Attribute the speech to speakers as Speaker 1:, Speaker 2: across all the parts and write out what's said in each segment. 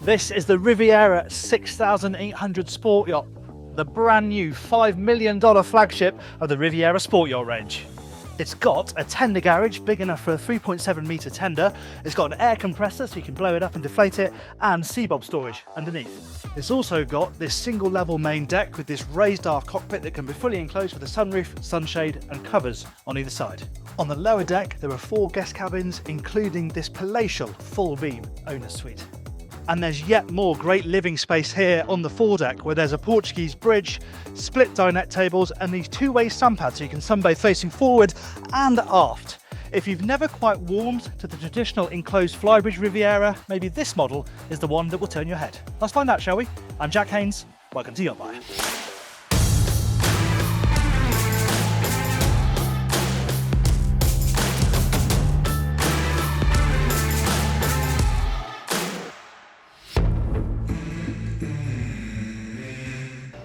Speaker 1: This is the Riviera 6,800 Sport Yacht, the brand new $5 million flagship of the Riviera Sport Yacht range. It's got a tender garage big enough for a 3.7 metre tender. It's got an air compressor so you can blow it up and deflate it, and sea-bob storage underneath. It's also got this single level main deck with this raised aft cockpit that can be fully enclosed with a sunroof, sunshade and covers on either side. On the lower deck there are 4 guest cabins, including this palatial full beam owner's suite. And there's yet more great living space here on the foredeck, where there's a Portuguese bridge, split dinette tables and these two-way sun pads so you can sunbathe facing forward and aft. If you've never quite warmed to the traditional enclosed flybridge Riviera, maybe this model is the one that will turn your head. Let's find out, shall we? I'm Jack Haines, welcome to YachtBuyer.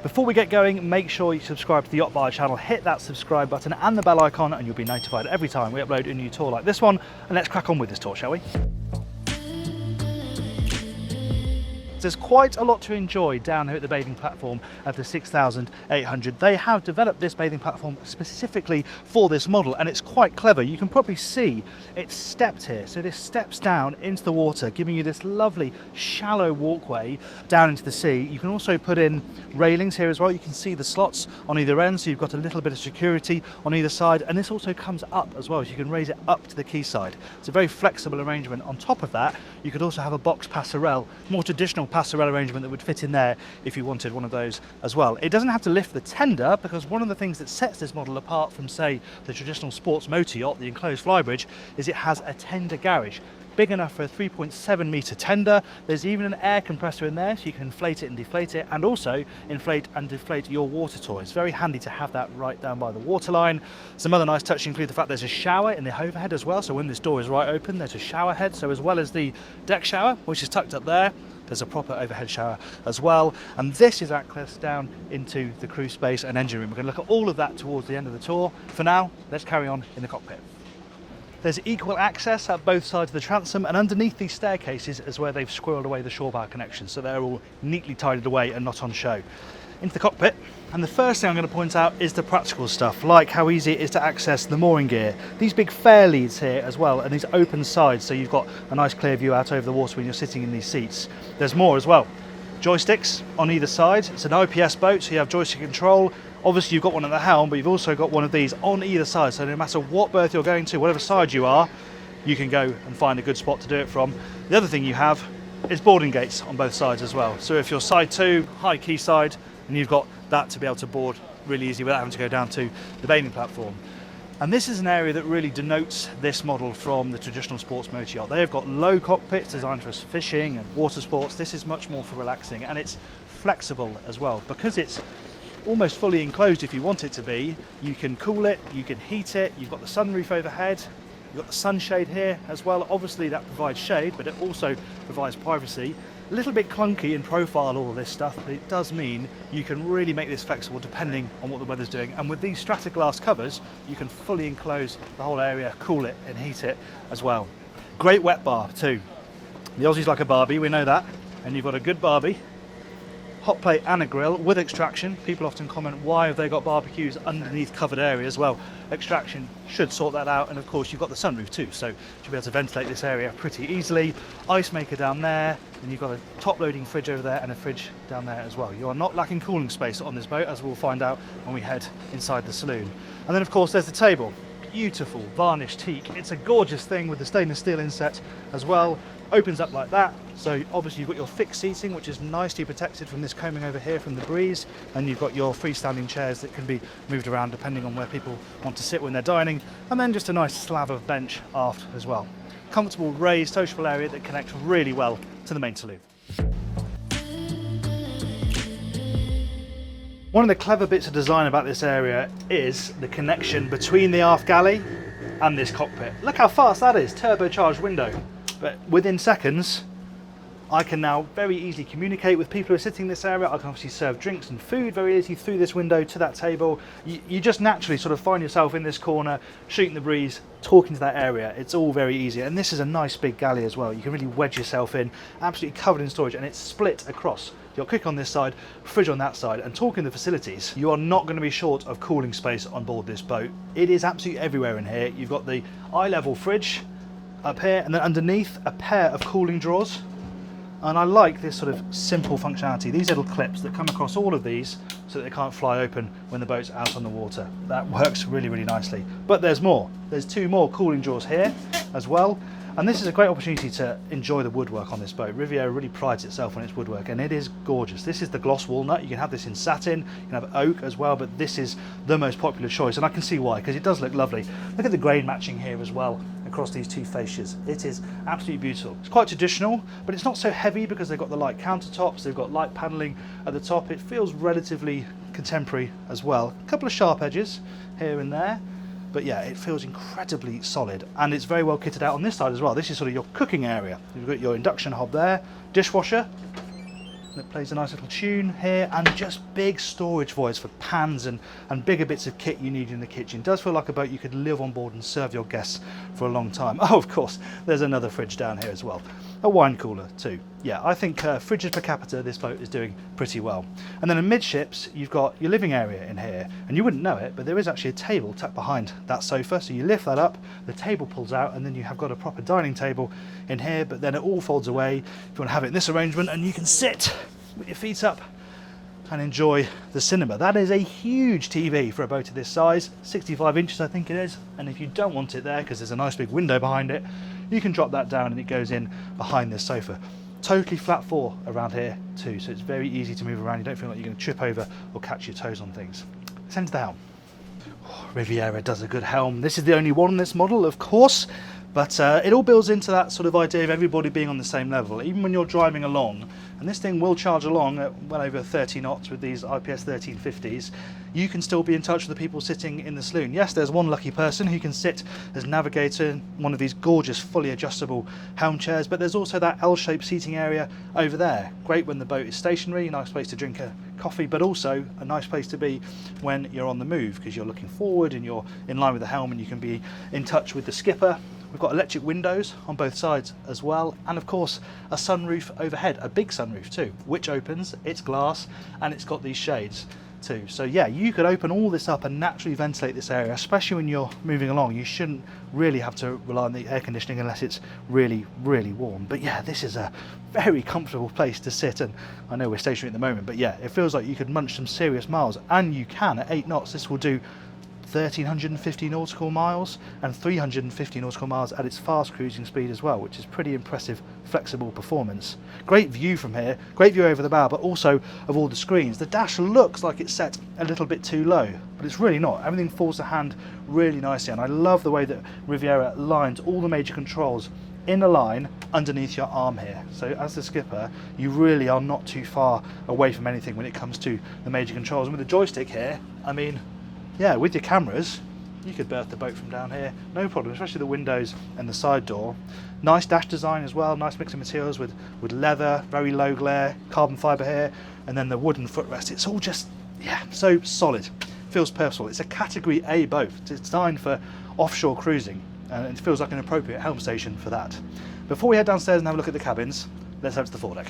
Speaker 1: Before we get going, make sure you subscribe to the YachtBuyer channel, hit that subscribe button and the bell icon and you'll be notified every time we upload a new tour like this one. And let's crack on with this tour, shall we? There's quite a lot to enjoy down here at the bathing platform of the 6,800. They have developed this bathing platform specifically for this model and it's quite clever. You can probably see it's stepped here. So this steps down into the water, giving you this lovely shallow walkway down into the sea. You can also put in railings here as well. You can see the slots on either end, so you've got a little bit of security on either side, and this also comes up as well, so you can raise it up to the quayside. It's a very flexible arrangement. On top of that, you could also have a box passerelle, more traditional passerelle arrangement that would fit in there if you wanted one of those as well. It doesn't have to lift the tender, because one of the things that sets this model apart from, say, the traditional sports motor yacht, the enclosed flybridge, is it has a tender garage big enough for a 3.7 metre tender. There's even an air compressor in there so you can inflate it and deflate it, and also inflate and deflate your water toy. It's very handy to have that right down by the waterline. Some other nice touches include the fact there's a shower in the overhead as well, so when this door is right open there's a shower head. So as well as the deck shower, which is tucked up there, there's a proper overhead shower as well, and this is access down into the crew space and engine room. We're going to look at all of that towards the end of the tour. For now, let's carry on in the cockpit. There's equal access at both sides of the transom, and underneath these staircases is where they've squirreled away the shore power connections, so they're all neatly tidied away and not on show. Into the cockpit, and the first thing I'm going to point out is the practical stuff, like how easy it is to access the mooring gear. These big fair leads here as well, and these open sides, so you've got a nice clear view out over the water when you're sitting in these seats. There's more as well. Joysticks on either side. It's an OPS boat, so you have joystick control. Obviously you've got one at the helm, but you've also got one of these on either side, so no matter what berth you're going to, whatever side you are, you can go and find a good spot to do it from. The other thing you have is boarding gates on both sides as well. So if you're side 2, high quay side, and you've got that to be able to board really easy without having to go down to the bathing platform. And this is an area that really denotes this model from the traditional sports motor yacht. They've got low cockpits designed for fishing and water sports. This is much more for relaxing, and it's flexible as well. Because it's almost fully enclosed if you want it to be, you can cool it, you can heat it, you've got the sunroof overhead, you've got the sunshade here as well. Obviously that provides shade, but it also provides privacy. A little bit clunky in profile, all of this stuff, but it does mean you can really make this flexible depending on what the weather's doing. And with these Stratoglass covers, you can fully enclose the whole area, cool it and heat it as well. Great wet bar too. The Aussies like a Barbie, we know that. And you've got a good Barbie, hot plate and a grill with extraction. People often comment, why have they got barbecues underneath covered areas? Well, extraction should sort that out, and of course you've got the sunroof too, so you'll be able to ventilate this area pretty easily. Ice maker down there, and you've got a top loading fridge over there and a fridge down there as well. You are not lacking cooling space on this boat, as we'll find out when we head inside the saloon. And then of course there's the table. Beautiful varnished teak. It's a gorgeous thing with the stainless steel inset as well. Opens up like that, so obviously you've got your fixed seating, which is nicely protected from this combing over here from the breeze, and you've got your freestanding chairs that can be moved around depending on where people want to sit when they're dining, and then just a nice slab of bench aft as well. Comfortable raised sociable area that connects really well to the main saloon. One of the clever bits of design about this area is the connection between the aft galley and this cockpit. Look how fast that is, turbocharged window. But within seconds, I can now very easily communicate with people who are sitting in this area. I can obviously serve drinks and food very easily through this window to that table. You just naturally sort of find yourself in this corner, shooting the breeze, talking to that area. It's all very easy. And this is a nice big galley as well. You can really wedge yourself in, absolutely covered in storage, and it's split across. You'll cook on this side, fridge on that side, and talking the facilities, you are not going to be short of cooling space on board this boat. It is absolutely everywhere in here. You've got the eye-level fridge up here, and then underneath a pair of cooling drawers. And I like this sort of simple functionality, these little clips that come across all of these so that they can't fly open when the boat's out on the water. That works really, really nicely. But there's more. There's 2 more cooling drawers here as well. And this is a great opportunity to enjoy the woodwork on this boat. Riviera really prides itself on its woodwork, and it is gorgeous. This is the gloss walnut. You can have this in satin, you can have oak as well, but this is the most popular choice, and I can see why, because it does look lovely. Look at the grain matching here as well across these 2 fascias. It is absolutely beautiful. It's quite traditional, but it's not so heavy because they've got the light countertops, they've got light paneling at the top. It feels relatively contemporary as well. A couple of sharp edges here and there. But yeah, it feels incredibly solid, and it's very well kitted out on this side as well. This is sort of your cooking area. You've got your induction hob there, dishwasher that plays a nice little tune here, and just big storage voids for pans and bigger bits of kit you need in the kitchen. It does feel like a boat you could live on board and serve your guests for a long time. Oh, of course, there's another fridge down here as well. A wine cooler too. Yeah, I think fridges per capita, this boat is doing pretty well. And then amidships, you've got your living area in here, and you wouldn't know it, but there is actually a table tucked behind that sofa. So you lift that up, the table pulls out, and then you have got a proper dining table in here, but then it all folds away if you want to have it in this arrangement, and you can sit with your feet up and enjoy the cinema. That is a huge TV for a boat of this size, 65 inches I think it is, and if you don't want it there because there's a nice big window behind it, you can drop that down and it goes in behind this sofa. Totally flat 4 around here too, so it's very easy to move around. You don't feel like you're going to trip over or catch your toes on things. Let's enter the helm. Riviera does a good helm. This is the only one in this model, of course, but it all builds into that sort of idea of everybody being on the same level, even when you're driving along. And this thing will charge along at well over 30 knots with these IPS 1350s. You can still be in touch with the people sitting in the saloon. Yes, there's one lucky person who can sit as navigator in one of these gorgeous fully adjustable helm chairs, but there's also that L-shaped seating area over there. Great when the boat is stationary, a nice place to drink a coffee, but also a nice place to be when you're on the move, because you're looking forward and you're in line with the helm and you can be in touch with the skipper. We've got electric windows on both sides as well, and of course a sunroof overhead, a big sunroof too, which opens, it's glass, and it's got these shades too. So yeah, you could open all this up and naturally ventilate this area, especially when you're moving along. You shouldn't really have to rely on the air conditioning unless it's really, really warm. But yeah, this is a very comfortable place to sit, and I know we're stationary at the moment, but yeah, it feels like you could munch some serious miles, and you can at 8 knots. This will do 1,350 nautical miles and 350 nautical miles at its fast cruising speed as well, which is pretty impressive flexible performance. Great view from here, great view over the bow, but also of all the screens. The dash looks like it's set a little bit too low, but it's really not. Everything falls to hand really nicely, and I love the way that Riviera lines all the major controls in a line underneath your arm here. So as the skipper, you really are not too far away from anything when it comes to the major controls. And with the joystick here, I mean, yeah, with your cameras, you could berth the boat from down here, no problem, especially the windows and the side door. Nice dash design as well, nice mix of materials with leather, very low glare, carbon fibre here, and then the wooden footrest. It's all just, yeah, so solid. Feels purposeful. It's a Category A boat. It's designed for offshore cruising, and it feels like an appropriate Helm Station for that. Before we head downstairs and have a look at the cabins, let's head to the foredeck.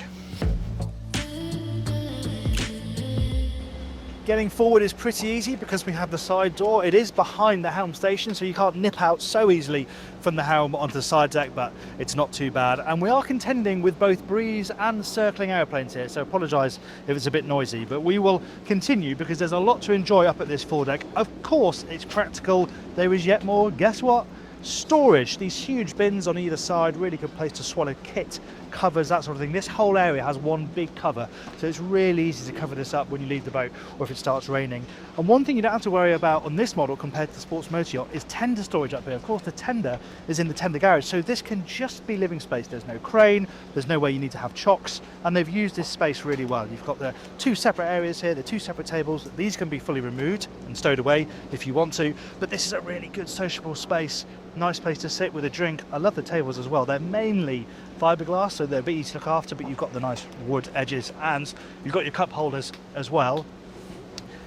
Speaker 1: Getting forward is pretty easy because we have the side door. It is behind the Helm Station, so you can't nip out so easily from the helm onto the side deck, but it's not too bad. And we are contending with both breeze and circling aeroplanes here, so apologise if it's a bit noisy, but we will continue because there's a lot to enjoy up at this foredeck. Of course, it's practical. There is yet more, guess what? Storage. These huge bins on either side, really good place to swallow kit, covers, that sort of thing. This whole area has one big cover, so it's really easy to cover this up when you leave the boat or if it starts raining. And one thing you don't have to worry about on this model compared to the sports motor yacht is tender storage up here. Of course, the tender is in the tender garage, so this can just be living space. There's no crane, there's no way you need to have chocks, and they've used this space really well. You've got the 2 separate areas here, the 2 separate tables. These can be fully removed and stowed away if you want to, but this is a really good sociable space. Nice place to sit with a drink. I love the tables as well. They're mainly fiberglass, so they're a bit easy to look after, but you've got the nice wood edges, and you've got your cup holders as well.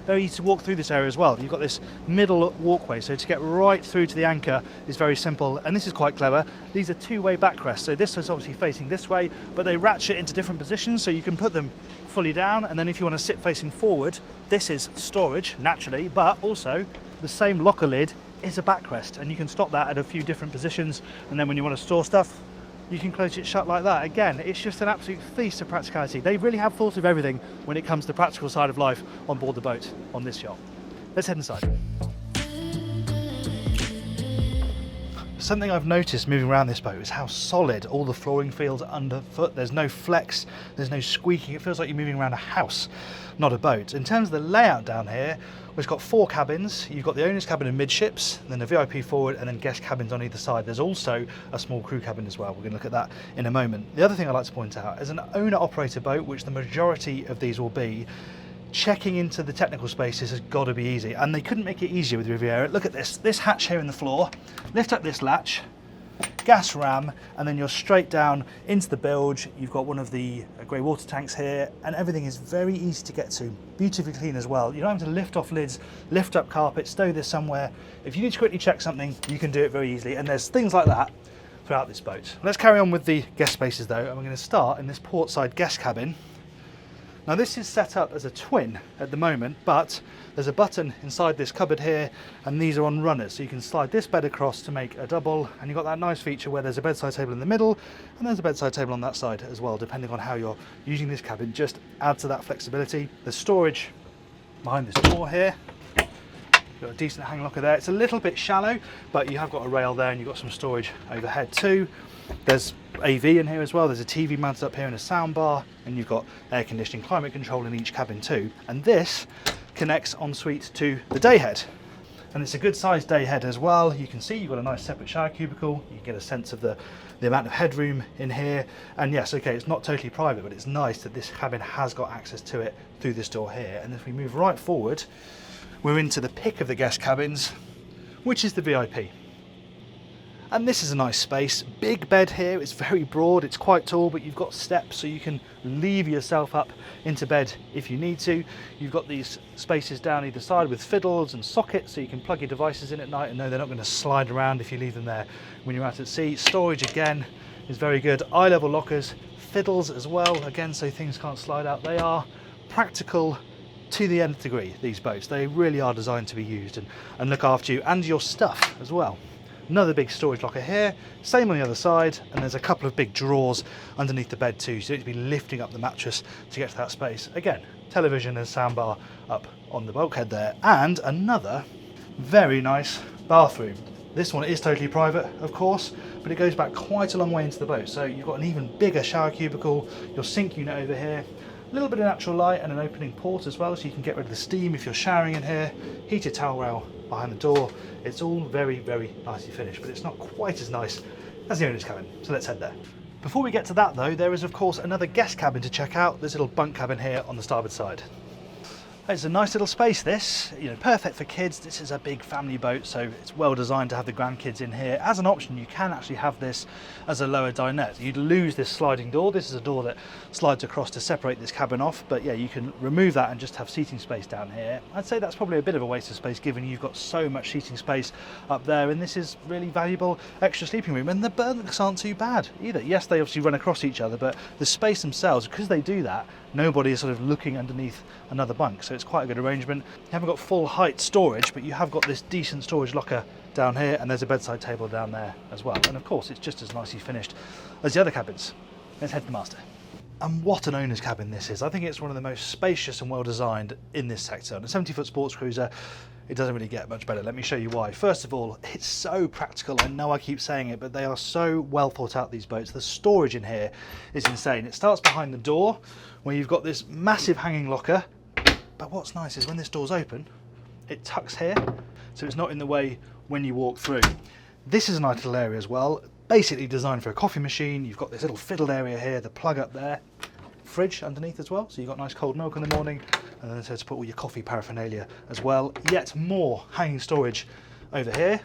Speaker 1: Very easy to walk through this area as well. You've got this middle walkway, so to get right through to the anchor is very simple, and this is quite clever. These are two-way backrests, so this is obviously facing this way, but they ratchet into different positions, so you can put them fully down, and then if you want to sit facing forward, this is storage, naturally, but also the same locker lid is a backrest, and you can stop that at a few different positions, and then when you want to store stuff, you can close it shut like that. Again, it's just an absolute feast of practicality. They really have thought of everything when it comes to the practical side of life on board the boat on this yacht. Let's head inside. Something I've noticed moving around this boat is how solid all the flooring feels underfoot. There's no flex, there's no squeaking. It feels like you're moving around a house, not a boat. In terms of the layout down here, we've got 4 cabins. You've got the owner's cabin and midships, then a VIP forward, and then guest cabins on either side. There's also a small crew cabin as well. We're going to look at that in a moment. The other thing I'd like to point out, as an owner-operator boat, which the majority of these will be, checking into the technical spaces has got to be easy, and they couldn't make it easier with Riviera. Look at this hatch here in the floor, lift up this latch, gas ram, and then you're straight down into the bilge. You've got one of the grey water tanks here, and everything is very easy to get to, beautifully clean as well. You don't have to lift off lids, lift up carpet, stow this somewhere. If you need to quickly check something, you can do it very easily, and there's things like that throughout this boat. Let's carry on with the guest spaces though, and we're going to start in this port side guest cabin. Now this is set up as a twin at the moment, but there's a button inside this cupboard here, and these are on runners, so you can slide this bed across to make a double, and you've got that nice feature where there's a bedside table in the middle, and there's a bedside table on that side as well, depending on how you're using this cabin. Just add to that flexibility. There's storage behind this door here. Got a decent hang locker there. It's a little bit shallow, but you have got a rail there, and you've got some storage overhead too. There's AV in here as well. There's a TV mounted up here and a sound bar, and you've got air conditioning, climate control in each cabin too. And this connects en suite to the day head, and it's a good sized day head as well. You can see you've got a nice separate shower cubicle. You can get a sense of the amount of headroom in here. And yes, okay, it's not totally private, but it's nice that this cabin has got access to it through this door here. And if we move right forward, we're into the pick of the guest cabins, which is the VIP. And this is a nice space. Big bed here, it's very broad, it's quite tall, but you've got steps so you can lever yourself up into bed if you need to. You've got these spaces down either side with fiddles and sockets, so you can plug your devices in at night and know they're not going to slide around if you leave them there when you're out at sea. Storage again is very good. Eye level lockers, fiddles as well, again, so things can't slide out. They are practical to the nth degree, these boats. They really are designed to be used and look after you and your stuff as well. Another big storage locker here, same on the other side, and there's a couple of big drawers underneath the bed too, so you don't need to be lifting up the mattress to get to that space. Again, television and soundbar up on the bulkhead there, and another very nice bathroom. This one is totally private, of course, but it goes back quite a long way into the boat, so you've got an even bigger shower cubicle, your sink unit over here, a little bit of natural light and an opening port as well, so you can get rid of the steam if you're showering in here, heated towel rail behind the door. It's all very, very nicely finished, but it's not quite as nice as the owner's cabin, so let's head there. Before we get to that though, there is of course another guest cabin to check out. This little bunk cabin here on the starboard side. It's a nice little space, this, you know, perfect for kids. This is a big family boat, so it's well designed to have the grandkids in here. As an option, you can actually have this as a lower dinette. You'd lose this sliding door. This is a door that slides across to separate this cabin off, but yeah, you can remove that and just have seating space down here. I'd say that's probably a bit of a waste of space given you've got so much seating space up there, and this is really valuable extra sleeping room. And the berths aren't too bad either. Yes, they obviously run across each other, but the space themselves, because they do that, nobody is sort of looking underneath another bunk, so it's quite a good arrangement. You haven't got full height storage, but you have got this decent storage locker down here, and there's a bedside table down there as well. And of course, it's just as nicely finished as the other cabins. Let's head to the master. And what an owner's cabin this is. I think it's one of the most spacious and well designed in this sector. On a 70-foot sports cruiser, it doesn't really get much better. Let me show you why. First of all, it's so practical. I know I keep saying it, but they are so well thought out, these boats. The storage in here is insane. It starts behind the door, where you've got this massive hanging locker. But what's nice is when this door's open, it tucks here, so it's not in the way when you walk through. This is a nice little area as well, basically designed for a coffee machine. You've got this little fiddle area here, the plug up there, fridge underneath as well, so you've got nice cold milk in the morning, and then so to put all your coffee paraphernalia as well. Yet more hanging storage over here.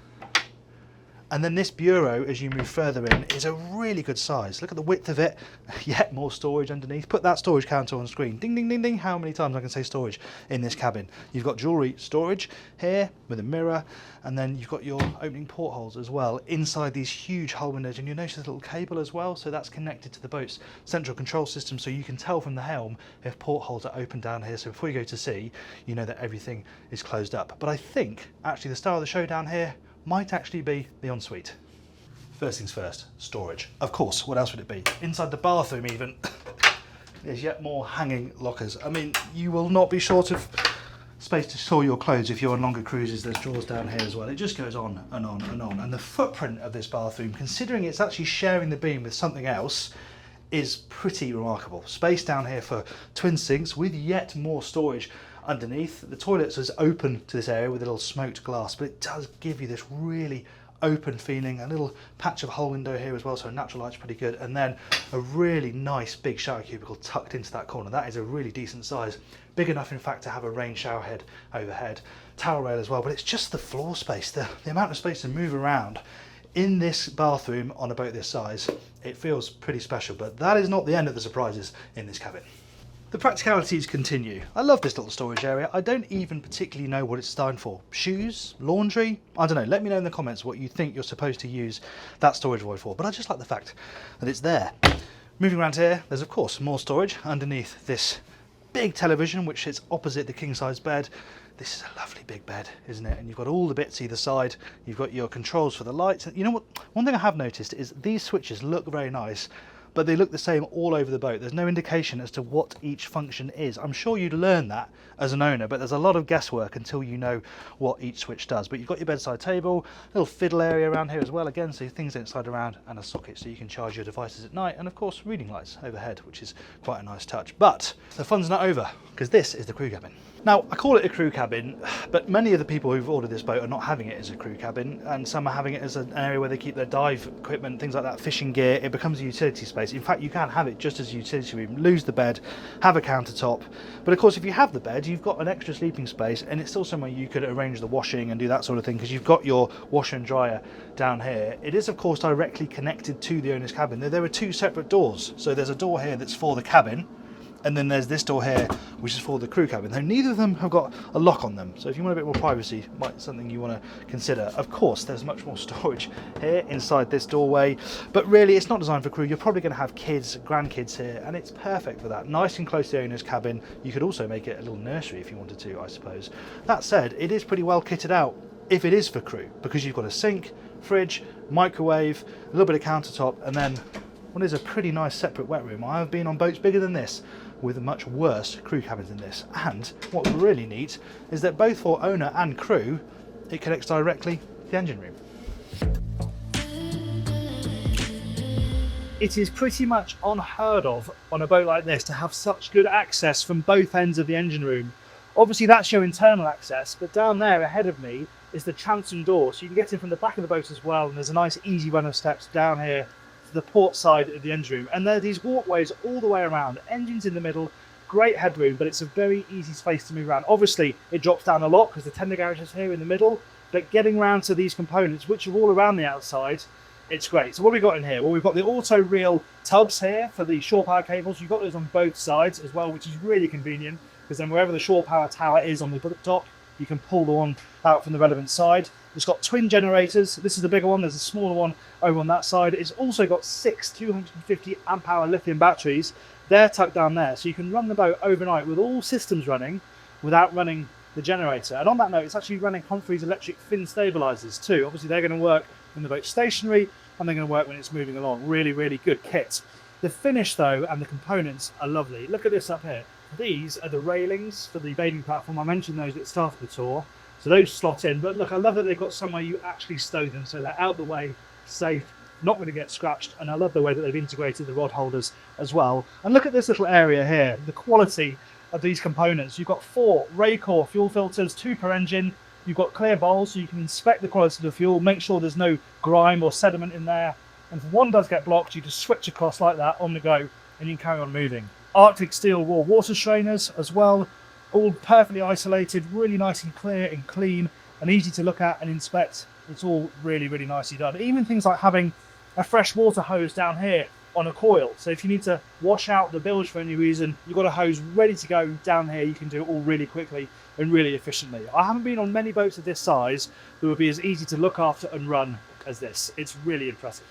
Speaker 1: And then this bureau, as you move further in, is a really good size. Look at the width of it. Yet more storage underneath. Put that storage counter on screen. Ding, ding, ding, ding. How many times I can say storage in this cabin? You've got jewellery storage here with a mirror, and then you've got your opening portholes as well inside these huge hull windows. And you'll notice a little cable as well, so that's connected to the boat's central control system, so you can tell from the helm if portholes are open down here. So before you go to sea, you know that everything is closed up. But I think actually the star of the show down here might actually be the ensuite. First things first, storage. Of course, what else would it be? Inside the bathroom even, there's yet more hanging lockers. I mean, you will not be short of space to store your clothes if you're on longer cruises. There's drawers down here as well. It just goes on and on and on. And the footprint of this bathroom, considering it's actually sharing the beam with something else, is pretty remarkable. Space down here for twin sinks with yet more storage underneath. The toilets is open to this area with a little smoked glass, but it does give you this really open feeling. A little patch of hull window here as well, so natural light's pretty good. And then a really nice big shower cubicle tucked into that corner. That is a really decent size. Big enough, in fact, to have a rain shower head overhead. Towel rail as well, but it's just the floor space, the amount of space to move around in this bathroom on a boat this size. It feels pretty special, but that is not the end of the surprises in this cabin. The practicalities continue. I love this little storage area. I don't even particularly know what it's designed for. Shoes? Laundry? I don't know. Let me know in the comments what you think you're supposed to use that storage void for, but I just like the fact that it's there. Moving around here, there's of course more storage underneath this big television, which sits opposite the king-size bed. This is a lovely big bed, isn't it? And you've got all the bits either side. You've got your controls for the lights. You know what? One thing I have noticed is these switches look very nice, but they look the same all over the boat. There's no indication as to what each function is. I'm sure you'd learn that as an owner, but there's a lot of guesswork until you know what each switch does. But you've got your bedside table, little fiddle area around here as well, again, so things don't slide around, and a socket so you can charge your devices at night, and of course reading lights overhead, which is quite a nice touch. But the fun's not over, because this is the crew cabin. Now, I call it a crew cabin, but many of the people who've ordered this boat are not having it as a crew cabin, and some are having it as an area where they keep their dive equipment, things like that, fishing gear. It becomes a utility space. In fact, you can have it just as a utility room, lose the bed, have a countertop. But of course, if you have the bed, you've got an extra sleeping space, and it's still somewhere you could arrange the washing and do that sort of thing, because you've got your washer and dryer down here. It is, of course, directly connected to the owner's cabin. There are two separate doors. So there's a door here that's for the cabin, and then there's this door here, which is for the crew cabin. Though neither of them have got a lock on them, so if you want a bit more privacy, might be something you want to consider. Of course, there's much more storage here inside this doorway, but really it's not designed for crew. You're probably going to have kids, grandkids here, and it's perfect for that. Nice and close to the owner's cabin. You could also make it a little nursery if you wanted to, I suppose. That said, it is pretty well kitted out if it is for crew, because you've got a sink, fridge, microwave, a little bit of countertop, and then what is a pretty nice separate wet room. I have been on boats bigger than this with much worse crew cabins than this. And what's really neat is that both for owner and crew, it connects directly to the engine room. It is pretty much unheard of on a boat like this to have such good access from both ends of the engine room. Obviously that's your internal access, but down there ahead of me is the transom door, so you can get in from the back of the boat as well, and there's a nice easy run of steps down here to the port side of the engine room, and there are these walkways all the way around, engines in the middle, great headroom, but it's a very easy space to move around. Obviously it drops down a lot because the tender garage is here in the middle, but getting around to these components, which are all around the outside, it's great. So what have we got in here? Well, we've got the auto reel tubs here for the shore power cables. You've got those on both sides as well, which is really convenient, because then wherever the shore power tower is on the dock, you can pull the one out from the relevant side. It's got twin generators. This is the bigger one. There's a smaller one over on that side. It's also got 6 250 amp hour lithium batteries. They're tucked down there, so you can run the boat overnight with all systems running without running the generator. And on that note, it's actually running Humphrey's electric fin stabilizers too. Obviously they're going to work when the boat's stationary, and they're going to work when it's moving along. Really, really good kit. The finish though, and the components are lovely. Look at this up here. These are the railings for the bathing platform. I mentioned those at the start of the tour. So those slot in, but look, I love that they've got somewhere you actually stow them, so they're out the way, safe, not going to get scratched. And I love the way that they've integrated the rod holders as well. And look at this little area here, the quality of these components. You've got 4 Raycor fuel filters, 2 per engine. You've got clear bowls, so you can inspect the quality of the fuel, make sure there's no grime or sediment in there. And if one does get blocked, you just switch across like that on the go, and you can carry on moving. Arctic steel raw water strainers as well, all perfectly isolated, really nice and clear and clean, and easy to look at and inspect It's all really, really nicely done. Even things like having a fresh water hose down here on a coil. So if you need to wash out the bilge for any reason, you've got a hose ready to go down here. You can do it all really quickly and really efficiently. I haven't been on many boats of this size that would be as easy to look after and run as this. It's really impressive.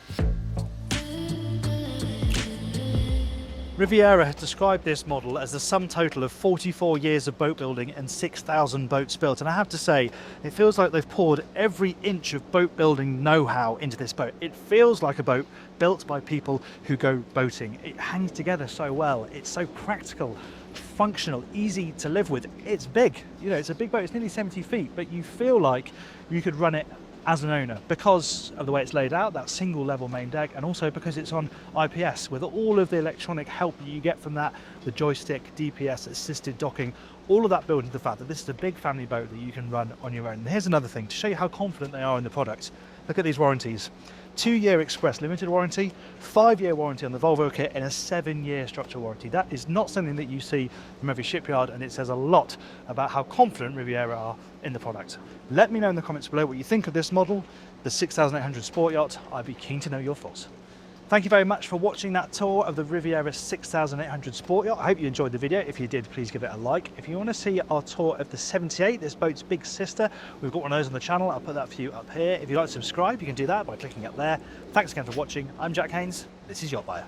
Speaker 1: Riviera has described this model as the sum total of 44 years of boat building and 6,000 boats built. And I have to say, it feels like they've poured every inch of boat building know-how into this boat. It feels like a boat built by people who go boating. It hangs together so well. It's so practical, functional, easy to live with. It's big. You know, it's a big boat. It's nearly 70 feet, but you feel like you could run it as an owner because of the way it's laid out, that single level main deck, and also because it's on IPS with all of the electronic help you get from that, the joystick, DPS, assisted docking, all of that built into the fact that this is a big family boat that you can run on your own. And here's another thing to show you how confident they are in the product. Look at these warranties. 2-year express limited warranty, 5-year warranty on the Volvo kit, and a 7-year structural warranty. That is not something that you see from every shipyard, and it says a lot about how confident Riviera are in the product. Let me know in the comments below what you think of this model, the 6800 Sport Yacht. I'd be keen to know your thoughts. Thank you very much for watching that tour of the Riviera 6800 Sport Yacht. I hope you enjoyed the video. If you did, please give it a like. If you want to see our tour of the 78, this boat's big sister, we've got one of those on the channel. I'll put that for you up here. If you'd like to subscribe, you can do that by clicking up there. Thanks again for watching. I'm Jack Haines. This is YachtBuyer.